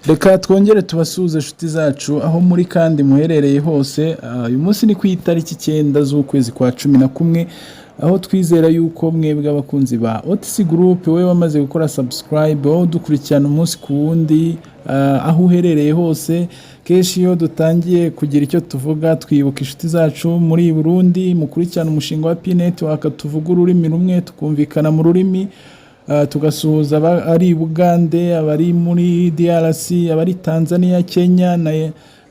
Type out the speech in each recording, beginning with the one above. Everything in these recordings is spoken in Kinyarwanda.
Reka twongere tubasuhuze inshuti zacu aho muri kandi muherereye hose. Uyu munsi ni ku itariki 9 z'ukwezi kwa 11 aho twizera yuko mwebwe abakunzi ba OTC-GROUP we wamaze gukora subscribe aho dukurikirana umunsi ku wundi aho uherereye hose. Keshi iyo dutangiye kugira icyo tuvuga twibuka inshuti zacu muri Burundi mukurikirana umushinga wa P-Network, tuvuga ururimi rumwe tukumvikana mu rurimi, tugasuhuza ari Bugande, abari muri DRC, abari Tanzania, Kenya,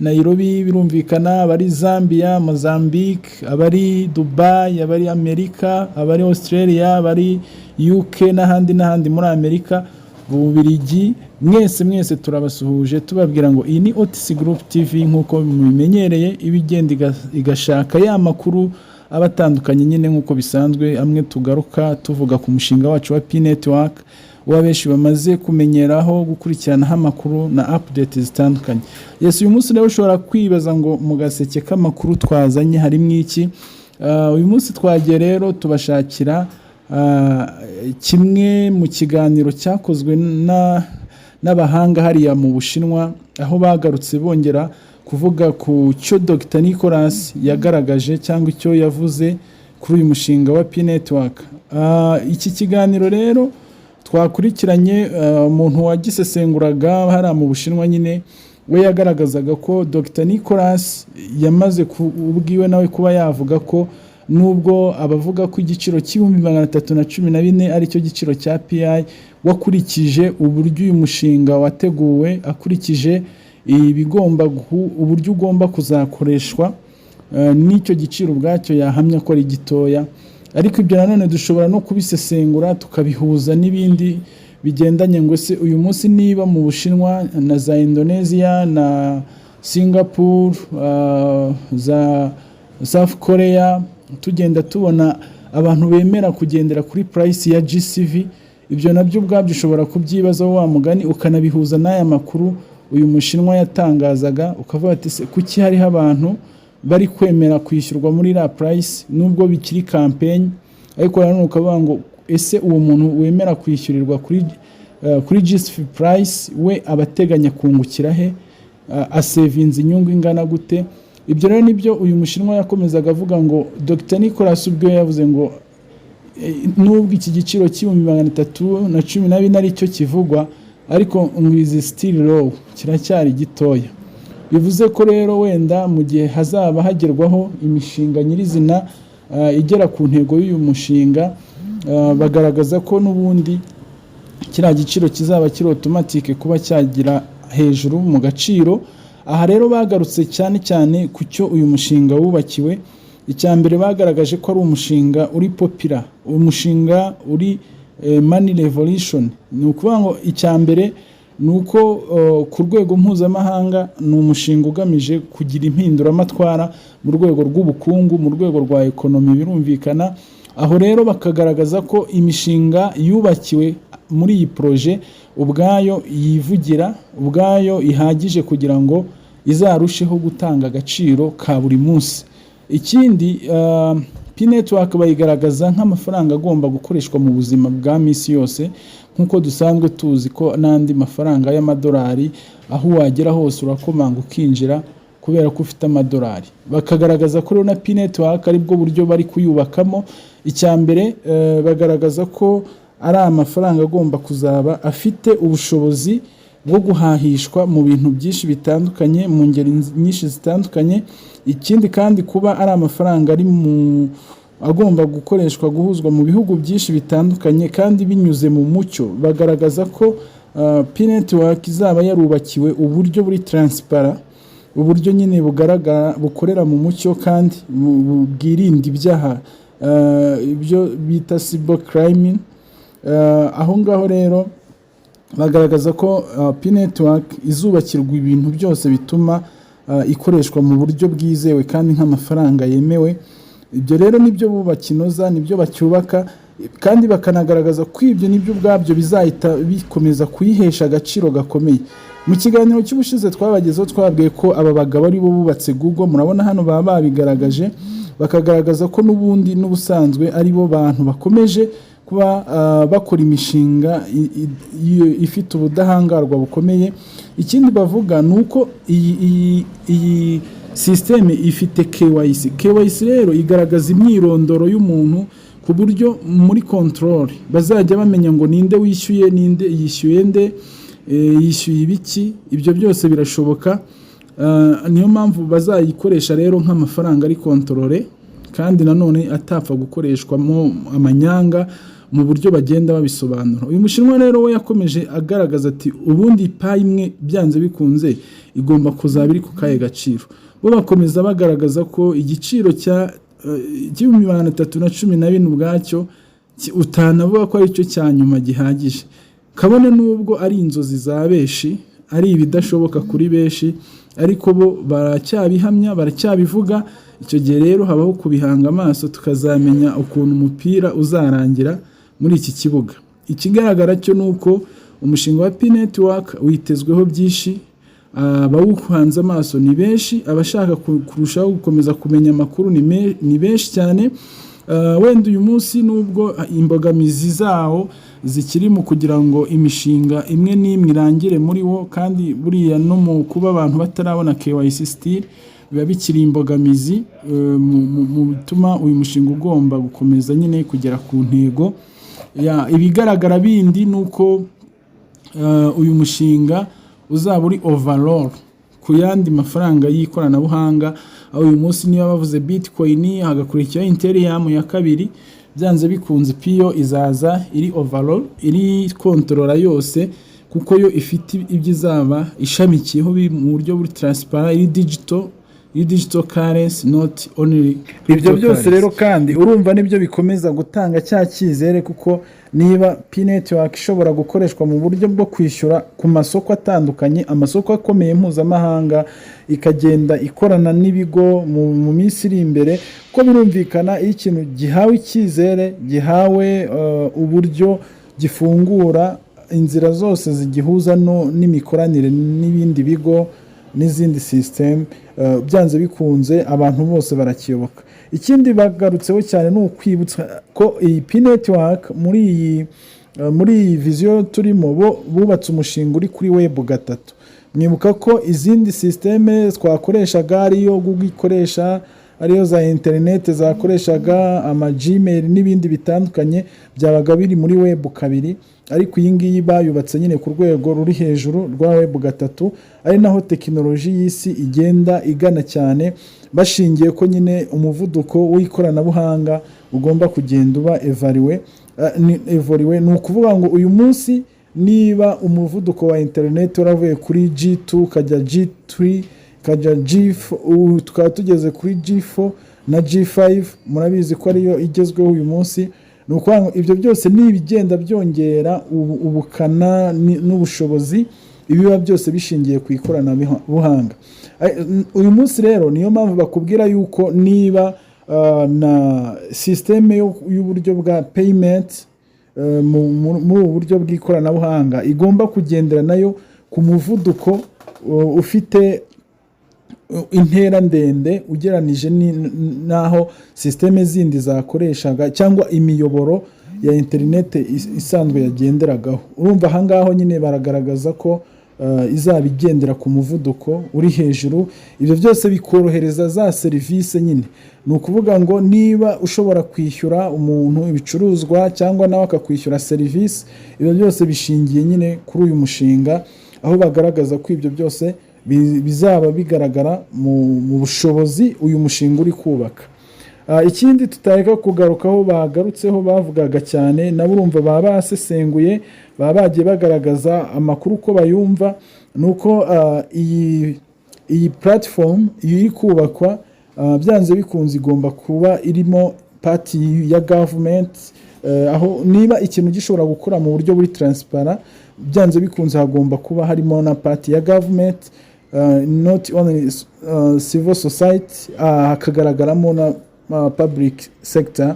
Nairobi birumvikana, abari Zambia, Mozambique, abari Dubai, abari Amerika, abari Australia, abari UK n'ahandi muri Amerika, Bubiligi. Mwese turabasuhuje tubabwira ngo iyi ni OTC-GROUP TV nkuko mubimenyereye, ibigenda igashaka ya makuru abatandukanye nyine nkuko bisanzwe. Amwe tugaruka tuvuga ku mushinga wacu wa P-Network wabeshi bamaze kumenyeraho gukurikirana amakuru na update zitandukanye. Yes, uyu munsi rero ushobora kwibaza ngo mu gaseke k'amakuru twazanye harimo iki. Uyu munsi twagiye rero tubashakira kimwe mu kiganiro cyakozwe n'abahanga hariya mu Bushinwa, aho bagarutse bongera kuvuga ku cyo Dr. Nicholas yagaragaje cyangwa icyo yavuze kuri uyu mushinga wa P-Network. Iki kiganiro rero twakurikiranye, umuntu wagisesenguraga hariya mu Bushinwa nyine we yagaragazaga ko Dr. Nicholas yamaze ubwiwe nawe kuba yavuga ko nubwo abavuga ko igiciro $314 ari cyo giciro cya PI, wakurikije uburyo uyu mushinga wateguwe, akurikije ibigomba uburyo ugomba kuzakoreshwa, n'icyo giciro ubwacyo yahamya ko ari gitoya. Ariko ibyo nanone dushobora no kubisesengura tukabihuza n'ibindi bigendanye ngo se uyu munsi niba mu Bushinwa na za Indonesia na Singapore, za South Korea, tugenda tubona abantu bemera kugendera kuri price ya GCV, ibyo nabyo ubwabyo ushobora kubyibazaho wa mugani ukanabihuza n'aya makuru uyu mushinwa yatangazaga, ukavuga ati kuki hariho abantu bari kwemera kwishyurwa muri la price nubwo bikiri campaign, ariko nanone ukavuga ngo ese uwo muntu wemera kwishyurirwa kuri GCV price we abateganya kungukira he, asevinze inyungu ingana gute? Ibyo rero nibyo uyu mushinwa yakomezaga avuga ngo Dr. Nicholas ubwo yavuze ngo nubwo iki giciro $314 ari cyo kivugwa, ariko ngwizi still low, kiracyari gitoya. Bivuze ko rero wenda mu gihe hazaba hagerwaho imishinga nyirizina igera ku ntego y'uyu mushinga, bagaragaza ko nubundi kiriya giciro kizaba kiri automatic kuba cyagira hejuru mu gaciro. Aha rero bagarutse cyane ku cyo uyu mushinga wubakiwe. Icyambere bagaragaje ko ari umushinga uri popular, umushinga uri money revolution. Ni ukuvuga ngo icyambere nuko ku rwego mpuzamahanga ni umushinga ugamije kugira impinduramatwara mu rwego rw'ubukungu, mu rwego rwa ekonomi birumvikana. Aho rero bakagaragaza ko imishinga yubakiwe muri iyi projet ubwayo yivugira, ubwayo ihagije kugira ngo izarusheho gutanga agaciro ka buri munsi. Ikindi P-Network bayigaragaza nk'amafaranga agomba gukoreshwa mu buzima bwa misi yose, nkuko dusanzwe tuzi ko n'andi mafaranga y'amadolari aho wagera hose urakomanga ukinjira kubera ko ufite amadolari. Bakagaragaza ko na P-Network ari bwo buryo bari kuyubakamo. Icyambere bagaragaza ko ari amafaranga agomba kuzaba afite ubushobozi bwo guhahishwa mu bintu byinshi bitandukanye, mu ngeri nyinshi zitandukanye. Ikindi kandi kuba ari amafaranga ari agomba gukoreshwa guhuzwa mu bihugu byinshi bitandukanye kandi binyuze mu mucyo. Bagaragaza ko P-Network izaba yarubakiwe uburyo buri transparent, uburyo nyine bugaragara bukorera mu mucyo kandi bwirinda ibyaha ibyo bita cybercrime. Aho ngaho rero bagaragaza ko P-Network izubakirwa ibintu byose bituma ikoreshwa mu buryo bwizewe kandi nk'amafaranga yemewe. Ibyo rero nibyo bubakinoza, nibyo bacyubaka, kandi bakanagaragaza ko ibyo nibyo ubwabyo bizahita bikomeza kuyihesha agaciro gakomeye. Mu kiganiro cy'ubushize twabagezeho twabwiye ko aba bagabo ari bo bubatse Google, murabona hano baba babigaragaje, bakagaragaza ko nubundi n'ubusanzwe ari bo bantu bakomeje kuba bakora imishinga ifite ubudahangarwa bukomeye. ikindi bavuga nuko iyi systeme ifite KYC rero igaragaza imyirondoro y'umuntu ku buryo muri control bazajya bamenya ngo ninde wishyuye, ninde yishyuye nde, yishyuye ibiki. Ibyo byose birashoboka. Niyo mpamvu bazayikoresha rero nk'amafaranga ari controle, kandi nanone atapfa gukoreshwamo amanyanga mu buryo bagenda babisobanura. Uyu mushinwa rero we yakomeje agaragaza ati ubundi ipayi imwe byanze bikunze igomba kuzaba iri ku kahe gaciro. Bo bakomeza bagaragaza ko igiciro cya 314 ubwacyo utanavuga ko ari cyo cya nyuma gihagije, kabone nubwo ari inzozi za beshi, ari ibidashoboka kuri beshi, ariko bo baracyabihamya, baracyabivuga. Icyo gihe rero habaho kubihanga amaso tukazamenya ukuntu umupira uzarangira muri iki kibuga. Ikigaragara cyo nuko umushinga wa P-Network witezweho byinshi, abawuhanze amaso ni benshi, abashaka kurushaho gukomeza kumenya amakuru ni benshi cyane. Wenda uyu munsi nubwo imbogamizi zawo zikiri mu kugira ngo imishinga imwe n'imwe irangire muri wo, kandi buriya no mu kuba abantu batarabona KYC still biba bikiri imbogamizi mu bituma uyu mushinga ugomba gukomeza nyine kugera ku ntego. Ibigaragara bindi nuko uyu mushinga uzaba uri overall ku yandi mafaranga y'ikoranabuhanga, aho uyu munsi niba bavuze Bitcoin hagakurikiraho Ethereum ya kabiri, byanze bikunze piyo izaza iri overall, iri kontrola yose, kuko yo ifite ibyo izaba ishamikiyeho mu buryo buri transparent, iri digital currency, not only. Ibyo byose rero kandi urumva nibyo bikomeza gutanga cya cyizere, kuko niba P-Network ishobora gukoreshwa mu buryo bwo kwishyura ku masoko atandukanye, amasoko akomeye mpuzamahanga, ikagenda ikorana n'ibigo mu minsi iri imbere, ko birumvikana iyo ikintu gihawe icyizere, gihawe uburyo gifungura inzira zose zigihuza n'imikoranire n'ibindi bigo n'izindi system, byanze bikunze abantu bose barakiyoboka. Ikindi bagarutseho cyane ni ukwibutsa ko iyi P-Network muri iyi vision turimo bubatse umushinga uri kuri web 3. Mwibuka ko izindi systeme twakoreshaga ariyo Google ikoresha, ariyo za internet zakoreshaga ama Gmail n'ibindi bitandukanye, byabaga biri muri web 2, ariko iyi ngiyi bayubatse nyine ku rwego ruri hejuru rwa web 3, ari naho tekinoloji y'isi igenda igana cyane, bashingiye ko nyine umuvuduko w'ikoranabuhanga ugomba kugenda uba evaluate. Ni ukuvuga ngo uyu munsi niba umuvuduko wa internet waravuye kuri G2 kajya G3 kajya G4, tukaba tugeze kuri G4 na G5, murabizi ko ariyo igezweho uyu munsi. Ni ukuvuga ngo ibyo byose ni ibigenda byongera ubukana n'ubushobozi, ibiba byose bishingiye ku ikoranabuhanga. Uyu munsi rero niyo mpamvu bakubwira yuko niba na systeme y'uburyo bwa payment muri ubu buryo bw'ikoranabuhanga igomba kugendera nayo ku muvuduko ufite intera ndende ugeranije naho systeme zindi zakoreshaga cyangwa imiyoboro ya internet isanzwe yagenderagaho. Urumva ahangaho nyine baragaragaza ko izaba igendera ku muvuduko uri hejuru. Ibyo byose bikorohereza za serivisi nyine. Ni ukuvuga ngo niba ushobora kwishyura umuntu ibicuruzwa cyangwa nawe akakwishyura serivisi, ibyo byose bishingiye nyine kuri uyu mushinga, aho bagaragaza ko ibyo byose bizaba bigaragara mu bushobozi uyu mushinga uri kubaka. Ikindi tutareka kugarukaho bagarutseho bavugaga cyane, nabo urumva baba basesenguye, baba bagiye bagaragaza amakuru uko bayumva, nuko iyi platform iri kubakwa byanze bikunze igomba kuba irimo party ya government, aho niba ikintu gishobora gukora mu buryo buri transparent, byanze bikunze hagomba kuba harimo na party ya government, not only civil society, hakagaragaramo na public sector.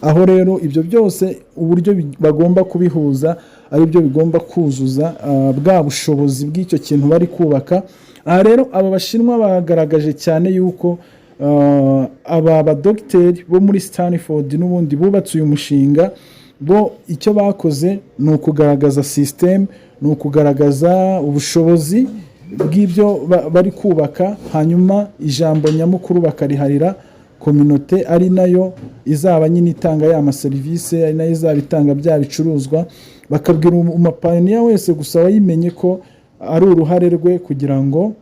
Aho rero ibyo byose uburyo bagomba kubihuza ari byo bigomba kuzuza bwa bushobozi bw'icyo kintu bari kubaka. Aha rero aba Bashinwa bagaragaje cyane yuko aba badogiteri bo muri Stanford n'ubundi bubatse uyu mushinga bo icyo bakoze ni ukugaragaza system, ni ukugaragaza ubushobozi bw'ibyo bari kubaka, hanyuma ijambo nyamukuru bakariharira communauté, ari nayo izaba nyine itanga ya maserivisi, ari nayo izaba itanga bya bicuruzwa, bakabwira umupayiniya wese gusa wayimenye ko ari uruhare rwe kugira ngo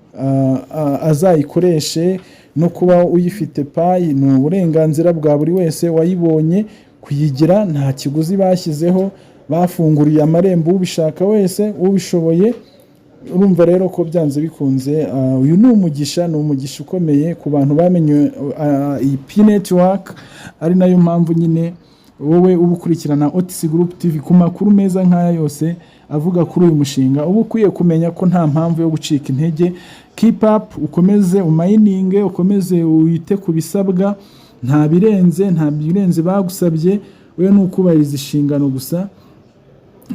azayikoreshe, no kuba uyifite payi ni uburenganzira bwa buri wese wayibonye kuyigira, nta kiguzi bashyizeho, bafunguriye amarembo ubishaka wese ubishoboye. Urumva rero ko byanze bikunze uyu ni umugisha ukomeye ku bantu bamenye iyi P network, ari nayo mpamvu nyine wowe ubukurikirana OTC Group TV ku makuru meza nk'aya yose avuga kuri uyu mushinga, ubu ukwiye kumenya ko nta mpamvu yo gucika intege. Keep up, ukomeze umayininge, ukomeze wite ku bisabwa, nta birenze bagusabye, we ni ukubahiriza inshingano gusa.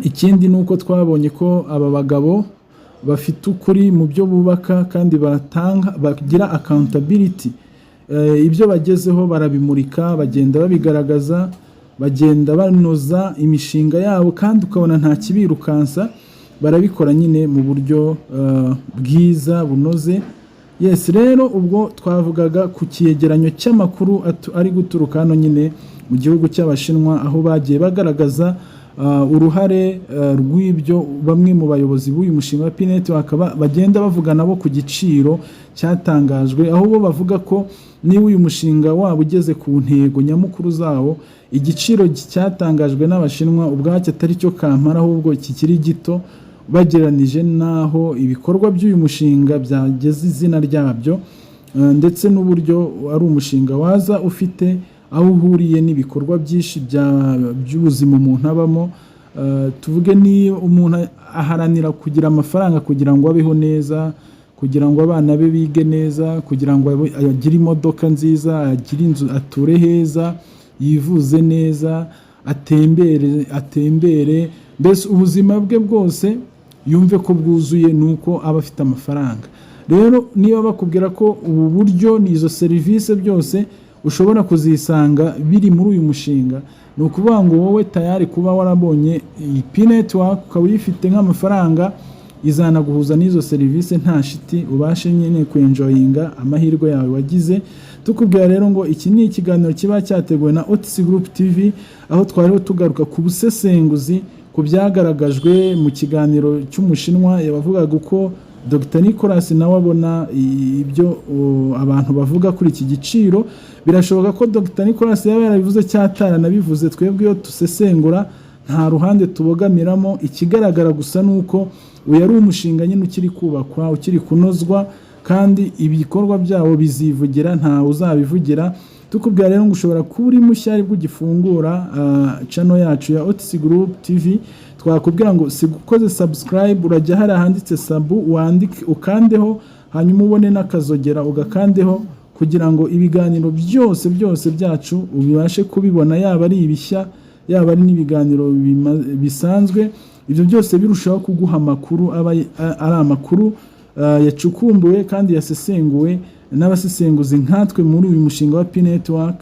Ikindi ni uko twabonye ko aba bagabo bafite ukuri mu byo bubaka kandi bagira accountability. Ibyo bagezeho barabimurika, bagenda babigaragaza, bagenda banoza imishinga yabo, kandi ukabona nta kibirukansa, barabikora nyine mu buryo bwiza bunoze. Yes, rero ubwo twavugaga ku kiyegeranyo cy'amakuru ari guturuka hano nyine mu gihugu cy'Abashinwa, aho bagiye bagaragaza uruhare rw'ibyo bamwe mu bayobozi b'uyu mushinga wa P network bagenda bavuga nabo ku giciro cyatangajwe, aho bo bavuga ko niba uyu mushinga wabo ugeze ku ntego nyamukuru zawo, igiciro cyatangajwe n'Abashinwa ubwacyo atari cyo kampara, ahubwo kikiri gito bageranije naho ibikorwa by'uyu mushinga byageze izina ryabyo, ndetse n'uburyo ari umushinga waza ufite aho uhuriye n'ibikorwa byinshi by'ubuzima umuntu abamo. Tuvuge ni umuntu aharanira kugira amafaranga kugira ngo abeho neza, kugira ngo abana be bige neza, kugira ngo agire imodoka nziza, agire inzu, ature heza, yivuze neza, atembere, mbese ubuzima bwe bwose yumve ko bwuzuye, nuko aba afite amafaranga. Rero niba bakubwira ko ubu buryo n'izo serivisi byose ushobora kuzisanga biri muri uyu mushinga, ni ukuvuga ngo wowe tayari kuba warabonye iyi P network ukaba uyifite nk'amafaranga, izanaguhuza n'izo serivisi nta shiti, ubashe nyine kwenjoyinga amahirwe yawe wagize. Tukubwira rero ngo iki ni ikiganiro kiba cyateguwe na OTC Group TV, aho twariho tugaruka ku busesenguzi ku byagaragajwe mu kiganiro cy'Umushinwa yabavugaga uko Dr. Nicolas nawe abona ibyo abantu bavuga kuri iki giciro. Birashoboka ko Dr. Nicolas yaba yarabivuze cyatara nabivuze, twebwe iyo tusesengura nta ruhande tubogamiramo. Ikigaragara gusa nuko uyu ari umushinga nyine ukiri kubakwa, ukiri kunozwa, kandi ibikorwa byabo bizivugira, nta uzabivugira. Tukubwira rero ngo ushobora kuba uri mushya aribwo ugifungura channel yacu ya OTC Group TV, twakubwira ngo sigukoze subscribe, urajya hari ahanditse sub, wandike ukandeho, hanyuma ubone n'akazogera ugakandeho, kugira ngo ibiganiro byose byacu ubibashe kubibona, yaba ari ibishya, yaba ari n'ibiganiro bisanzwe. Ibyo byose birushaho kuguha amakuru ari amakuru yacukumbuwe kandi yasesenguwe n'abasesenguzi nkatwe muri uyu mushinga wa P network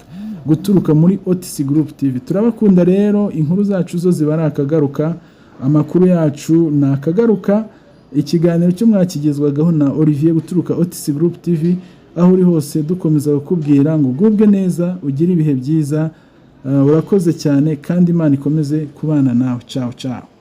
guturuka muri OTC Group TV. Turabakunda rero, inkuru zacu zo ziba ari akagaruka, amakuru yacu ni akagaruka. Ikiganiro cyo mwakigezwagaho na Olivier guturuka OTC Group TV, aho uri hose dukomeza kukubwira ngo ugubwe neza, ugire ibihe byiza. Urakoze cyane kandi Imana ikomeze kubana nawe. Ciao ciao.